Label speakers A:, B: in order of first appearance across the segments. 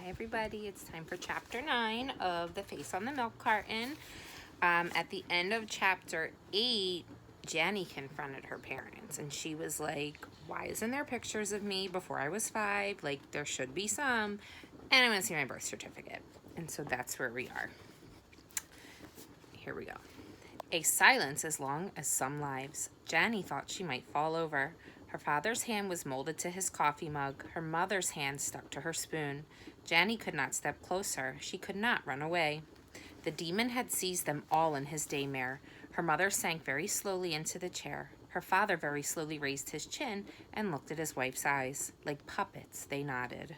A: Hi everybody, it's time for chapter 9 of The Face on the Milk Carton. At the end of chapter 8, Jenny confronted her parents and she was like, why isn't there pictures of me before I was 5? Like, there should be some, and I want to see my birth certificate. And so that's where we are. Here we go. A silence as long as some lives. Jenny thought she might fall over. Her father's hand was molded to his coffee mug. Her mother's hand stuck to her spoon. Jenny could not step closer. She could not run away. The demon had seized them all in his daymare. Her mother sank very slowly into the chair. Her father very slowly raised his chin and looked at his wife's eyes. Like puppets, they nodded.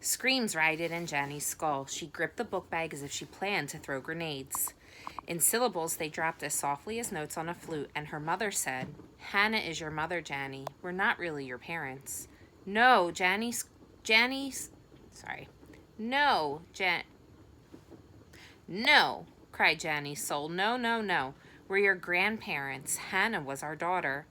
A: Screams rioted in Jenny's skull. She gripped the book bag as if she planned to throw grenades. In syllables, they dropped as softly as notes on a flute, and her mother said, Hannah is your mother, Janny. We're not really your parents. No, No, cried Janny's soul. No. We're your grandparents. Hannah was our daughter.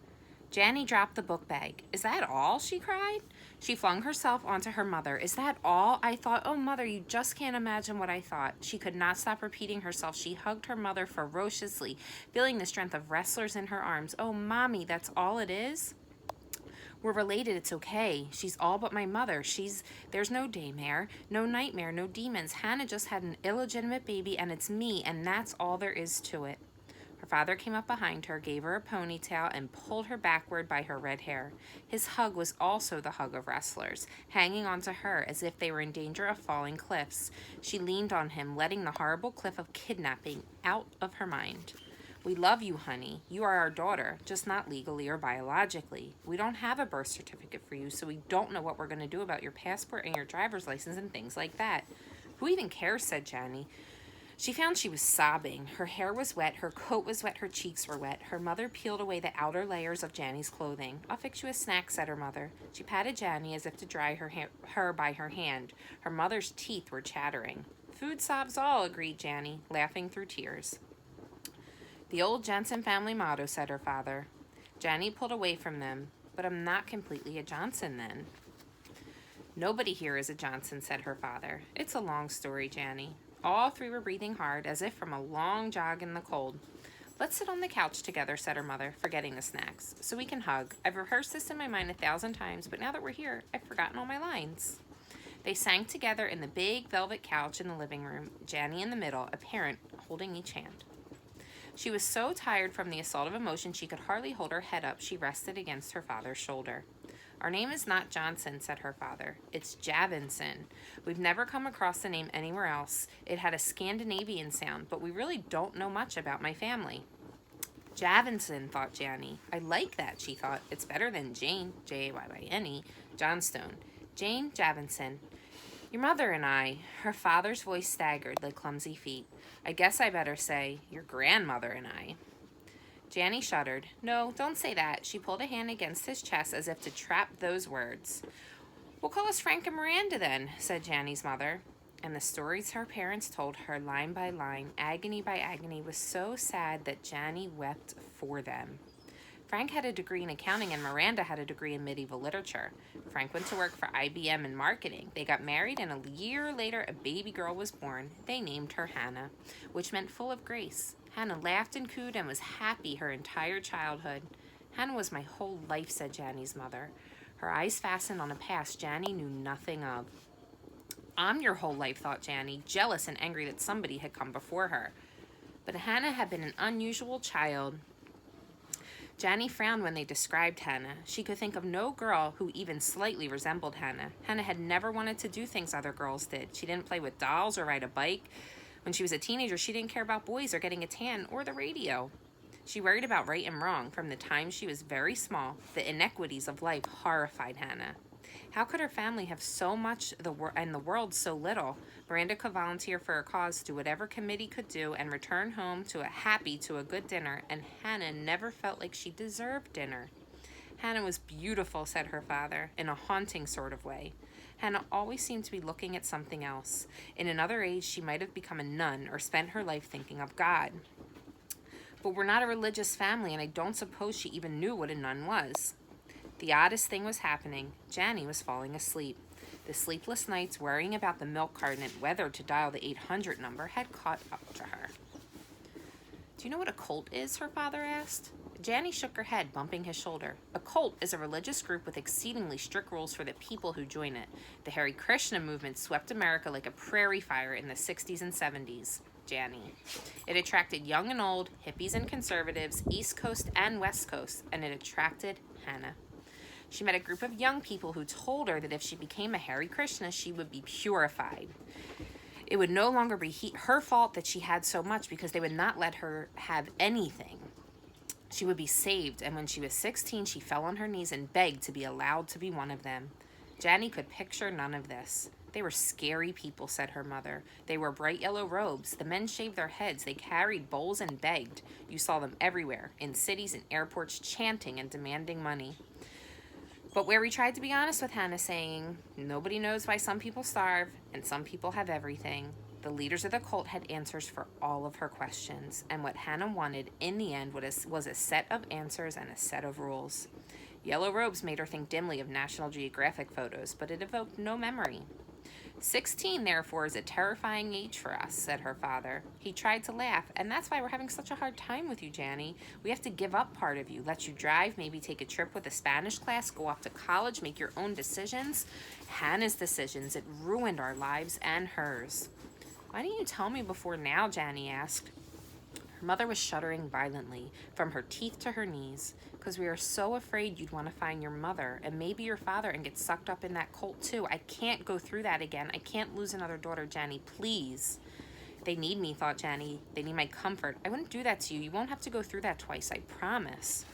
A: Janny dropped the book bag. Is that all? She cried. She flung herself onto her mother. Is that all? I thought, oh, mother, you just can't imagine what I thought. She could not stop repeating herself. She hugged her mother ferociously, feeling the strength of wrestlers in her arms. Oh, mommy, that's all it is? We're related, it's okay. She's all but my mother. There's no daymare, no nightmare, no demons. Hannah just had an illegitimate baby, and it's me, and that's all there is to it. Her father came up behind her, gave her a ponytail, and pulled her backward by her red hair. His hug was also the hug of wrestlers, hanging onto her as if they were in danger of falling cliffs. She leaned on him, letting the horrible cliff of kidnapping out of her mind. We love you, honey. You are our daughter, just not legally or biologically. We don't have a birth certificate for you, so we don't know what we're going to do about your passport and your driver's license and things like that. Who even cares, said Jenny. She found she was sobbing. Her hair was wet, her coat was wet, her cheeks were wet. Her mother peeled away the outer layers of Janny's clothing. I'll fix you a snack, said her mother. She patted Janny as if to dry her by her hand. Her mother's teeth were chattering. Food solves all, agreed Janny, laughing through tears. The old Johnson family motto, said her father. Janny pulled away from them. But I'm not completely a Johnson then. Nobody here is a Johnson, said her father. It's a long story, Janny. All three were breathing hard, as if from a long jog in the cold. Let's sit on the couch together, said her mother, forgetting the snacks, so we can hug. I've rehearsed this in my mind 1,000 times, but now that we're here, I've forgotten all my lines. They sank together in the big velvet couch in the living room, Janny in the middle, a parent holding each hand. She was so tired from the assault of emotion she could hardly hold her head up. She rested against her father's shoulder. Our name is not Johnson, said her father. It's Javinson. We've never come across the name anywhere else. It had a Scandinavian sound, but we really don't know much about my family. Javinson, thought Janny. I like that, she thought. It's better than Jane, Jayne, Johnstone. Jane Javinson. Your mother and I. Her father's voice staggered like clumsy feet. I guess I better say, your grandmother and I. Janny shuddered. No, don't say that. She pulled a hand against his chest as if to trap those words. We'll call us Frank and Miranda then, said Janny's mother. And the stories her parents told her, line by line, agony by agony, was so sad that Janny wept for them. Frank had a degree in accounting and Miranda had a degree in medieval literature. Frank went to work for IBM in marketing. They got married and a year later a baby girl was born. They named her Hannah, which meant full of grace. Hannah laughed and cooed and was happy her entire childhood. Hannah was my whole life, said Janny's mother. Her eyes fastened on a past Janny knew nothing of. I'm your whole life, thought Janny, jealous and angry that somebody had come before her. But Hannah had been an unusual child. Janny frowned when they described Hannah. She could think of no girl who even slightly resembled Hannah. Hannah had never wanted to do things other girls did. She didn't play with dolls or ride a bike. When she was a teenager, she didn't care about boys or getting a tan or the radio. She worried about right and wrong. From the time she was very small, the inequities of life horrified Hannah. How could her family have so much and the world so little? Miranda could volunteer for a cause, do whatever committee could do, and return home to a good dinner, and Hannah never felt like she deserved dinner. Hannah was beautiful, said her father, in a haunting sort of way. Hannah always seemed to be looking at something else. In another age, she might have become a nun or spent her life thinking of God. But we're not a religious family, and I don't suppose she even knew what a nun was. The oddest thing was happening. Janny was falling asleep. The sleepless nights worrying about the milk carton and whether to dial the 800 number had caught up to her. Do you know what a cult is? Her father asked. Janny shook her head, bumping his shoulder. A cult is a religious group with exceedingly strict rules for the people who join it. The Hare Krishna movement swept America like a prairie fire in the 60s and 70s. Janny. It attracted young and old, hippies and conservatives, East Coast and West Coast, and it attracted Hannah. She met a group of young people who told her that if she became a Hare Krishna, she would be purified. It would no longer be her fault that she had so much because they would not let her have anything. She would be saved, and when she was 16, she fell on her knees and begged to be allowed to be one of them. Janny could picture none of this. They were scary people, said her mother. They wore bright yellow robes. The men shaved their heads. They carried bowls and begged. You saw them everywhere, in cities and airports, chanting and demanding money. But where we tried to be honest with Hannah, saying, nobody knows why some people starve and some people have everything. The leaders of the cult had answers for all of her questions, and what Hannah wanted in the end was a set of answers and a set of rules. Yellow robes made her think dimly of National Geographic photos, but it evoked no memory. 16, therefore, is a terrifying age for us, said her father. He tried to laugh, and that's why we're having such a hard time with you, Janny. We have to give up part of you, let you drive, maybe take a trip with a Spanish class, go off to college, make your own decisions. Hannah's decisions, it ruined our lives and hers. Why didn't you tell me before now, Janny asked. Her mother was shuddering violently, from her teeth to her knees, because we are so afraid you'd want to find your mother and maybe your father and get sucked up in that cult too. I can't go through that again. I can't lose another daughter, Janny, please. They need me, thought Janny. They need my comfort. I wouldn't do that to you. You won't have to go through that twice, I promise.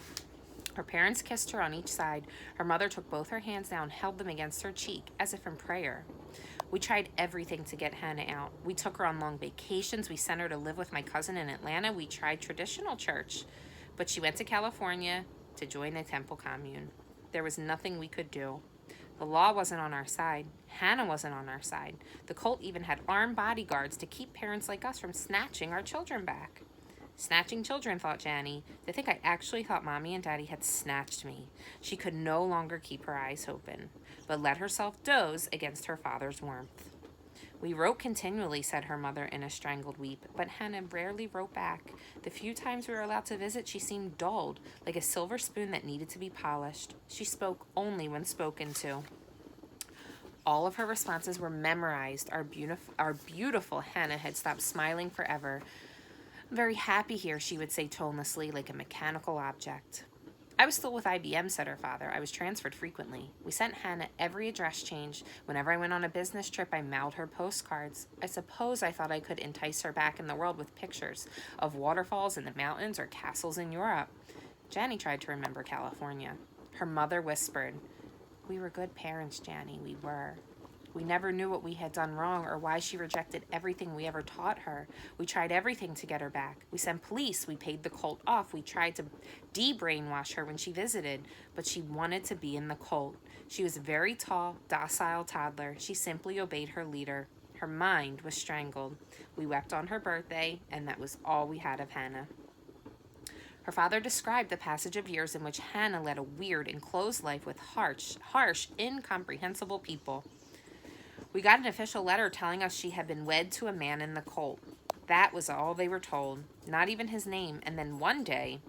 A: Her parents kissed her on each side. Her mother took both her hands down, held them against her cheek, as if in prayer. We tried everything to get Hannah out. We took her on long vacations. We sent her to live with my cousin in Atlanta. We tried traditional church. But she went to California to join the Temple Commune. There was nothing we could do. The law wasn't on our side. Hannah wasn't on our side. The cult even had armed bodyguards to keep parents like us from snatching our children back. Snatching children, thought Janny. To think I actually thought Mommy and Daddy had snatched me. She could no longer keep her eyes open, but let herself doze against her father's warmth. We wrote continually, said her mother in a strangled weep, but Hannah rarely wrote back. The few times we were allowed to visit, she seemed dulled, like a silver spoon that needed to be polished. She spoke only when spoken to. All of her responses were memorized. Our beautiful Hannah had stopped smiling forever. I'm very happy here, she would say tonelessly, like a mechanical object. I was still with IBM, said her father. I was transferred frequently. We sent Hannah every address change. Whenever I went on a business trip, I mailed her postcards. I suppose I thought I could entice her back in the world with pictures of waterfalls in the mountains or castles in Europe. Janny tried to remember California. Her mother whispered, we were good parents, Janny, we were. We never knew what we had done wrong or why she rejected everything we ever taught her. We tried everything to get her back. We sent police. We paid the cult off. We tried to de-brainwash her when she visited, but she wanted to be in the cult. She was a very tall, docile toddler. She simply obeyed her leader. Her mind was strangled. We wept on her birthday, and that was all we had of Hannah. Her father described the passage of years in which Hannah led a weird, enclosed life with harsh, incomprehensible people. We got an official letter telling us she had been wed to a man in the cult. That was all they were told, not even his name. And then one day,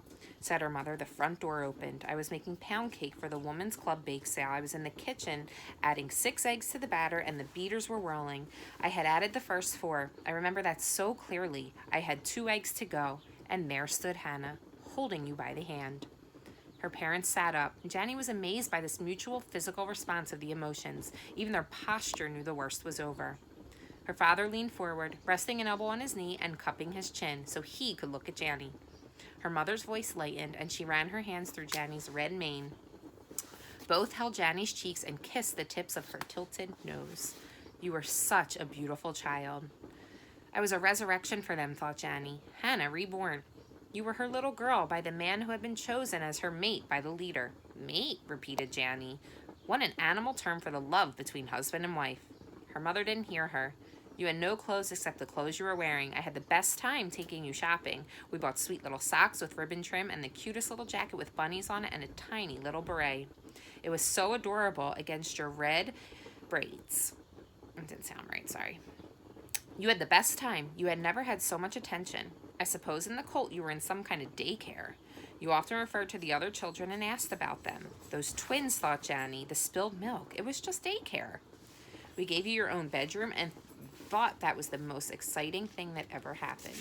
A: said her mother, the front door opened. I was making pound cake for the women's club bake sale. I was in the kitchen adding 6 eggs to the batter, and the beaters were whirling. I had added the first 4. I remember that so clearly. I had 2 eggs to go, and there stood Hannah, holding you by the hand. Her parents sat up. Janny was amazed by this mutual physical response of the emotions. Even their posture knew the worst was over. Her father leaned forward, resting an elbow on his knee and cupping his chin so he could look at Janny. Her mother's voice lightened, and she ran her hands through Janny's red mane. Both held Janny's cheeks and kissed the tips of her tilted nose. You were such a beautiful child. I was a resurrection for them, thought Janny. Hannah reborn. You were her little girl by the man who had been chosen as her mate by the leader. Mate, repeated Janny. What an animal term for the love between husband and wife. Her mother didn't hear her. You had no clothes except the clothes you were wearing. I had the best time taking you shopping. We bought sweet little socks with ribbon trim and the cutest little jacket with bunnies on it and a tiny little beret. It was so adorable against your red braids. It didn't sound right, sorry. You had the best time. You had never had so much attention. I suppose in the Colt you were in some kind of daycare. You often referred to the other children and asked about them. Those twins, thought Janny, the spilled milk. It was just daycare. We gave you your own bedroom and thought that was the most exciting thing that ever happened.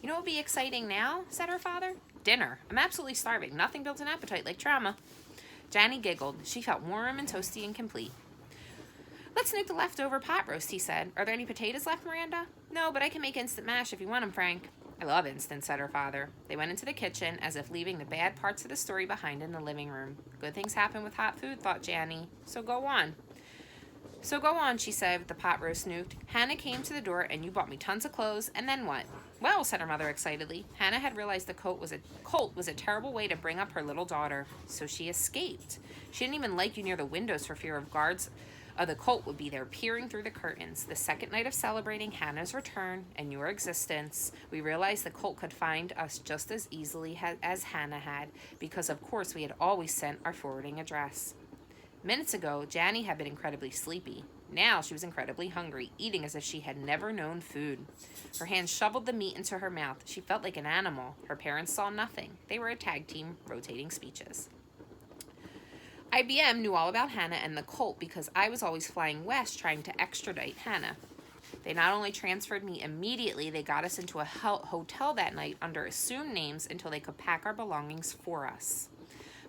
A: You know what would be exciting now, said her father? Dinner. I'm absolutely starving. Nothing builds an appetite like trauma. Janny giggled. She felt warm and toasty and complete. Let's nuke the leftover pot roast, he said. Are there any potatoes left, Miranda? No, but I can make instant mash if you want them, Frank. I love instant, said her father. They went into the kitchen, as if leaving the bad parts of the story behind in the living room. Good things happen with hot food, thought Janny. So go on, she said, with the pot roast nuked. Hannah came to the door, and you bought me tons of clothes, and then what? Well, said her mother excitedly. Hannah had realized the colt was a terrible way to bring up her little daughter, so she escaped. She didn't even like you near the windows for fear of guards the colt would be there peering through the curtains. The second night of celebrating Hannah's return and your existence, we realized the colt could find us just as easily as Hannah had, because of course we had always sent our forwarding address. Minutes ago, Janny had been incredibly sleepy. Now she was incredibly hungry, eating as if she had never known food. Her hands shoveled the meat into her mouth. She felt like an animal. Her parents saw nothing. They were a tag team, rotating speeches. IBM knew all about Hannah and the colt because I was always flying west trying to extradite Hannah. They not only transferred me immediately, they got us into a hotel that night under assumed names until they could pack our belongings for us.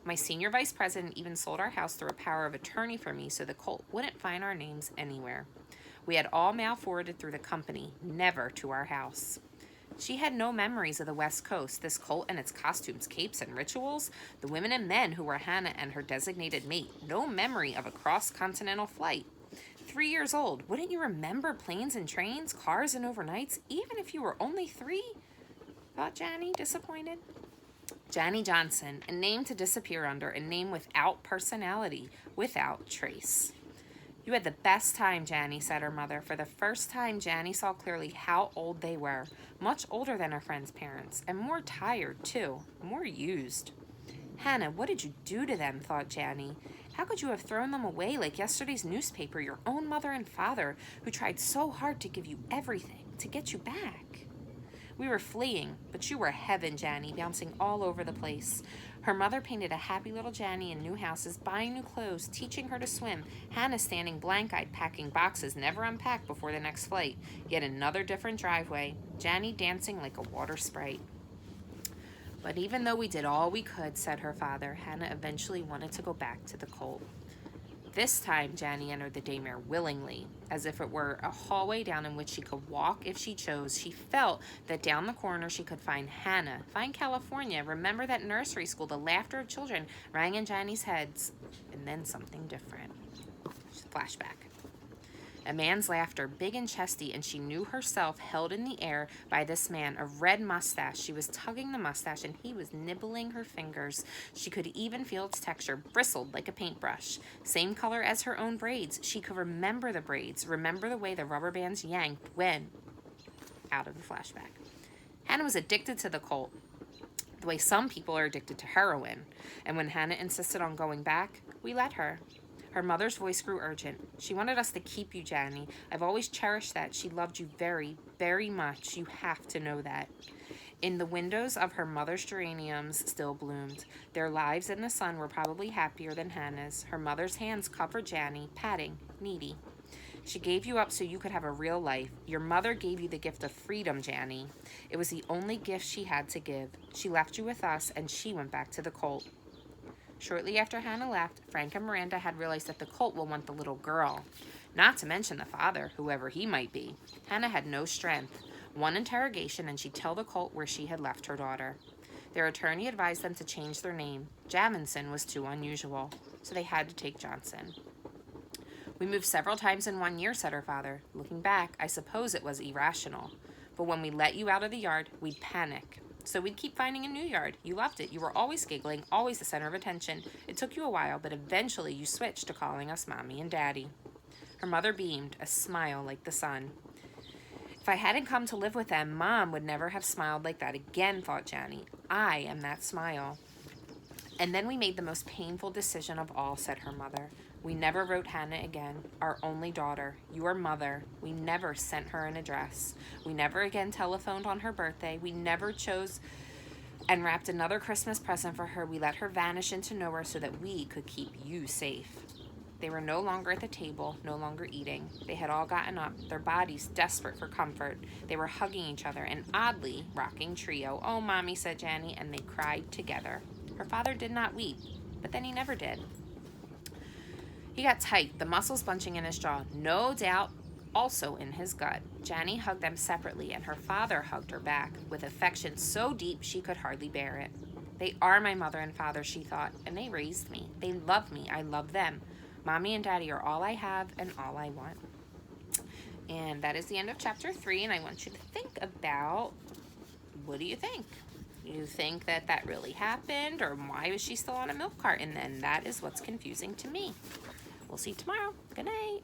A: My senior vice president even sold our house through a power of attorney for me so the colt wouldn't find our names anywhere. We had all mail forwarded through the company, never to our house. She had no memories of the West Coast, this colt and its costumes, capes, and rituals, the women and men who were Hannah and her designated mate, no memory of a cross-continental flight. 3 years old, wouldn't you remember planes and trains, cars and overnights, even if you were only 3? Thought Janny, disappointed. Janny Johnson, a name to disappear under, a name without personality, without trace. You had the best time, Janny, said her mother. For the first time, Janny saw clearly how old they were, much older than her friend's parents, and more tired, too, more used. Hannah, what did you do to them, thought Janny. How could you have thrown them away like yesterday's newspaper, your own mother and father, who tried so hard to give you everything, to get you back? We were fleeing, but you were heaven, Janny, bouncing all over the place. Her mother painted a happy little Janny in new houses, buying new clothes, teaching her to swim. Hannah standing blank-eyed, packing boxes never unpacked before the next flight. Yet another different driveway. Janny dancing like a water sprite. But even though we did all we could, said her father, Hannah eventually wanted to go back to the colt. This time, Janny entered the daymare willingly, as if it were a hallway down in which she could walk if she chose. She felt that down the corner she could find Hannah, find California, remember that nursery school, the laughter of children rang in Janny's heads, and then something different. Flashback. A man's laughter, big and chesty, and she knew herself held in the air by this man, a red mustache. She was tugging the mustache, and he was nibbling her fingers. She could even feel its texture, bristled like a paintbrush. Same color as her own braids. She could remember the braids, remember the way the rubber bands yanked when... Out of the flashback. Hannah was addicted to the colt, the way some people are addicted to heroin. And when Hannah insisted on going back, we let her. Her mother's voice grew urgent. She wanted us to keep you, Janny. I've always cherished that. She loved you very, very much. You have to know that. In the windows of her mother's geraniums still bloomed. Their lives in the sun were probably happier than Hannah's. Her mother's hands covered Janny, patting, needy. She gave you up so you could have a real life. Your mother gave you the gift of freedom, Janny. It was the only gift she had to give. She left you with us, and she went back to the colt. Shortly after Hannah left, Frank and Miranda had realized that the colt will want the little girl, not to mention the father, whoever he might be. Hannah had no strength. One interrogation, and she'd tell the colt where she had left her daughter. Their attorney advised them to change their name. Javinson was too unusual, so they had to take Johnson. We moved several times in 1 year, said her father. Looking back, I suppose it was irrational. But when we let you out of the yard, we'd panic. So we'd keep finding a new yard. You loved it. You were always giggling, always the center of attention. It took you a while, but eventually you switched to calling us Mommy and Daddy. Her mother beamed, a smile like the sun. If I hadn't come to live with them, Mom would never have smiled like that again, thought Janny. I am that smile. And then we made the most painful decision of all, said her mother. We never wrote Hannah again, our only daughter, your mother. We never sent her an address. We never again telephoned on her birthday. We never chose and wrapped another Christmas present for her. We let her vanish into nowhere so that we could keep you safe. They were no longer at the table, no longer eating. They had all gotten up, their bodies desperate for comfort. They were hugging each other, an oddly rocking trio. Oh, Mommy, said Janny, and they cried together. Her father did not weep, but then he never did. He got tight, the muscles bunching in his jaw, no doubt also in his gut. Janny hugged them separately, and her father hugged her back with affection so deep she could hardly bear it. They are my mother and father, she thought, and they raised me. They love me. I love them. Mommy and Daddy are all I have and all I want. And that is the end of chapter 3, and I want you to think about, what do you think? You think that that really happened, or why was she still on a milk carton? And that is what's confusing to me. We'll see you tomorrow. Good night.